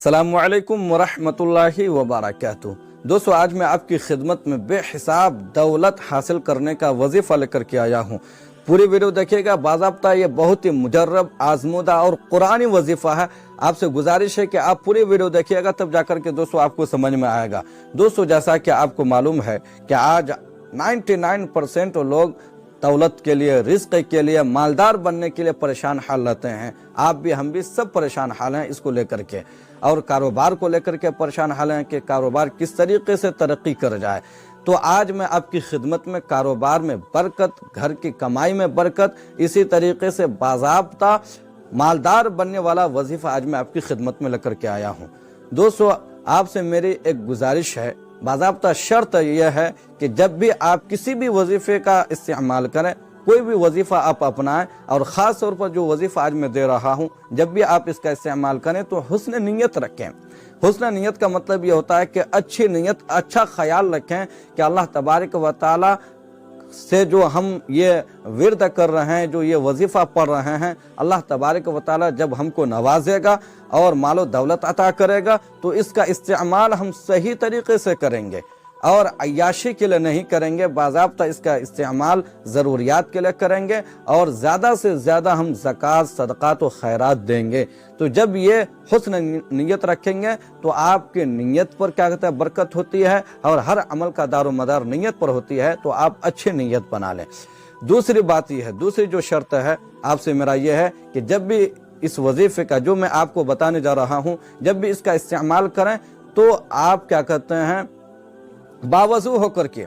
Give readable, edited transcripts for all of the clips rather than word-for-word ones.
अस्सलामु अलैकुम वरहमतुल्लाहि वबरकातुहू। दोस्तों, आज मैं आपकी खिदमत में बेहिसाब दौलत हासिल करने का वजीफ़ा लेकर के आया हूँ। पूरी वीडियो देखिएगा। बाज़ाब्ता ये बहुत ही मुजर्रब, आजमूदा और कुरानी वजीफ़ा है। आपसे गुजारिश है कि आप पूरी वीडियो देखिएगा, तब जाकर के दोस्तों आपको समझ में आएगा। दोस्तों, जैसा कि आपको मालूम है कि आज 99% लोग दौलत के लिए, रिज़्क़ के लिए, मालदार बनने के लिए परेशान हाल रहते हैं। आप भी, हम भी सब परेशान हाल हैं इसको लेकर के, और कारोबार को लेकर के परेशान हाल हैं कि कारोबार किस तरीके से तरक्की कर जाए। तो आज मैं आपकी खिदमत में कारोबार में बरकत, घर की कमाई में बरकत, इसी तरीके से बाज़ाब्ता मालदार बनने वाला वजीफ़ा आज मैं आपकी खिदमत में लेकर के आया हूँ। दोस्तों, आपसे मेरी एक गुजारिश है, बाज़ाब्ता शर्त यह है कि जब भी आप किसी भी वजीफ़े का इस्तेमाल करें, कोई भी वजीफ़ा आप अपनाएं, और ख़ास तौर पर जो वजीफ़ा आज मैं दे रहा हूं, जब भी आप इसका इस्तेमाल करें तो हुस्न नीयत रखें। हुस्न नीयत का मतलब ये होता है कि अच्छी नीयत, अच्छा ख्याल रखें कि अल्लाह तबारक व तआला से जो हम ये विर्द कर रहे हैं, जो ये वजीफ़ा पढ़ रहे हैं, अल्लाह तबारक व तआला जब हमको नवाजेगा और मालो दौलत अता करेगा तो इसका इस्तेमाल हम सही तरीके से करेंगे और अय्याशी के लिए नहीं करेंगे। बाज़ाब्ता इसका इस्तेमाल ज़रूरियात के लिए करेंगे और ज़्यादा से ज़्यादा हम ज़कात, सदक़ात व खैरात देंगे। तो जब ये हुस्न नीयत रखेंगे तो आपके नीयत पर क्या कहते हैं, बरकत होती है, और हर अमल का दारो मदार नीयत पर होती है। तो आप अच्छी नीयत बना लें। दूसरी बात यह है, दूसरी जो शर्त है आपसे मेरा ये है कि जब भी इस वजीफ़े का जो मैं आपको बताने जा रहा हूँ, जब भी इसका इस्तेमाल करें तो आप क्या कहते हैं, बावजू होकर के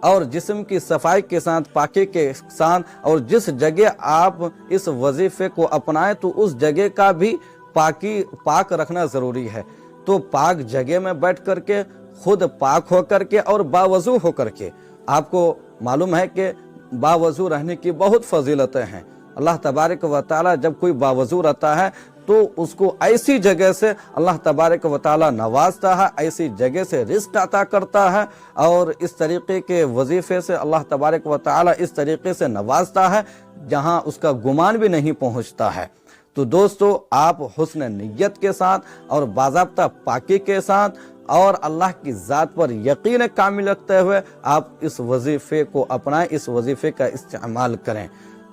और जिस्म की सफाई के साथ, पाकी के साथ, और जिस जगह आप इस वजीफे को अपनाएं तो उस जगह का भी पाक रखना ज़रूरी है। तो पाक जगह में बैठ करके, खुद पाक होकर के और बावजू होकर के, आपको मालूम है कि बावजू रहने की बहुत फजीलतें हैं। अल्लाह तबारक व तआला जब कोई बावजू रहता है तो उसको ऐसी जगह से अल्लाह तबारक व तआला नवाजता है, ऐसी जगह से रिज़्क़ अता करता है, और इस तरीके के वजीफ़े से अल्लाह तबारक व तआला इस तरीके से नवाजता है जहां उसका गुमान भी नहीं पहुंचता है। तो दोस्तों, आप हुस्न नियत के साथ और बाज़ाब्ता पाकी के साथ और अल्लाह की ज़ात पर यकीन कामिल रखते हुए आप इस वजीफ़े को अपनाएं, इस वजीफ़े का इस्तेमाल करें।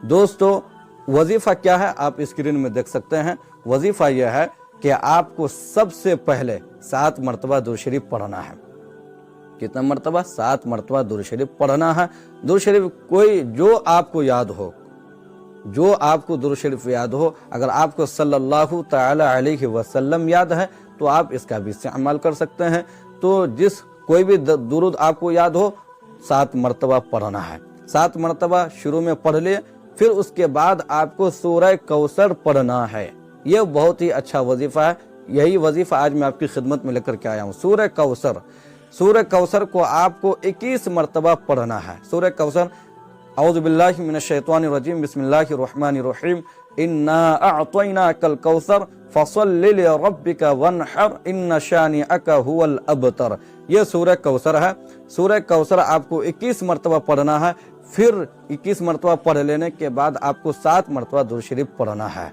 दोस्तों, वजीफ़ा क्या है आप स्क्रीन में देख सकते हैं। वजीफ़ा यह है कि आपको सबसे पहले 7 मरतबा दुरूद शरीफ पढ़ना है। कितना मरतबा? 7 मरतबा दुरूद शरीफ पढ़ना है। दुरूद शरीफ कोई जो आपको याद हो, जो आपको दुरूद शरीफ याद हो। अगर आपको सल्लल्लाहु तआला अलैहि वसल्लम याद है तो आप इसका भी इस्तेमाल कर सकते हैं। तो जिस कोई भी दुरूद आपको याद हो, 7 मरतबा पढ़ना है। 7 मरतबा शुरू में पढ़ लिए, फिर उसके बाद आपको सूरह कौसर पढ़ना है। यह बहुत ही अच्छा वजीफ़ा है। यही वजीफ़ा आज मैं आपकी खिदमत में लेकर के आया हूँ। सूरह कौसर, सूरह कौसर को आपको 21 मरतबा पढ़ना है। सूरह कौसर, औज़ु बिल्लाहि मिनश शैतानिर रजीम, बिस्मिल्लाहिर रहमानिर रहीम, इन्ना अअतैनाकल कौसर फसल्लि लिरब्बिका वन्हर इन्न शानिअका हुवल अबतर। यह सूरह कौसर है। सूरह कौसर आपको 21 मरतबा पढ़ना है। फिर 21 मरतबा पढ़ लेने के बाद आपको 7 मरतबा दुरूद शरीफ पढ़ना है।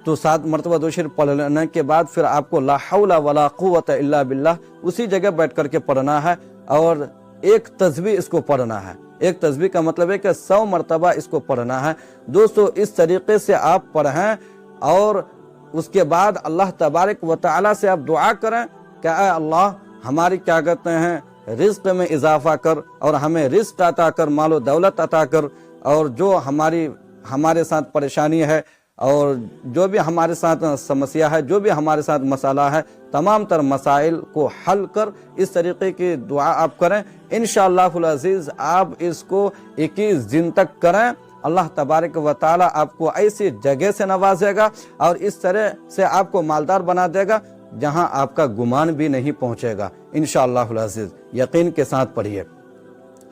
तो 7 मरतबा दुरूद शरीफ पढ़ लेने के बाद फिर आपको ला हौला वला कुव्वता इल्ला बिल्लाह उसी जगह बैठ करके पढ़ना है, और एक तस्बीह इसको पढ़ना है। एक तस्बीह का मतलब है कि 100 मरतबा इसको पढ़ना है। दोस्तों, इस तरीके से आप पढ़ें और उसके बाद अल्लाह तबारक व तआला से आप दुआ करें कि अल्लाह हमारी क्या कहते हैं, रिज़्क़ में इजाफा कर, और हमें रिज़्क़ अता कर, मालो दौलत अता कर, और जो हमारे साथ परेशानी है और जो भी हमारे साथ समस्या है, जो भी हमारे साथ मसाला है, तमाम तर मसाइल को हल कर। इस तरीके की दुआ आप करें। इंशाअल्लाहुल अज़ीज़ आप इसको 21 दिन तक करें। अल्लाह तबारक व तआला आपको ऐसी जगह से नवाजेगा और इस तरह से आपको मालदार बना देगा जहां आपका गुमान भी नहीं पहुंचेगा। इंशाअल्लाहुल अज़ीज़ यकीन के साथ पढ़िए।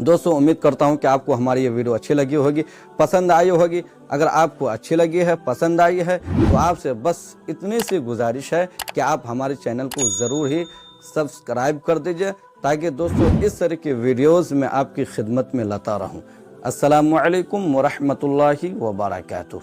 दोस्तों, उम्मीद करता हूं कि आपको हमारी ये वीडियो अच्छी लगी होगी, पसंद आई होगी। अगर आपको अच्छी लगी है, पसंद आई है, तो आपसे बस इतनी सी गुजारिश है कि आप हमारे चैनल को ज़रूर ही सब्सक्राइब कर दीजिए, ताकि दोस्तों इस तरह की वीडियोज़ में आपकी खिदमत में लाता रहूँ। अस्सलामु अलैकुम वरहमतुल्लाहि वबरकातुहू।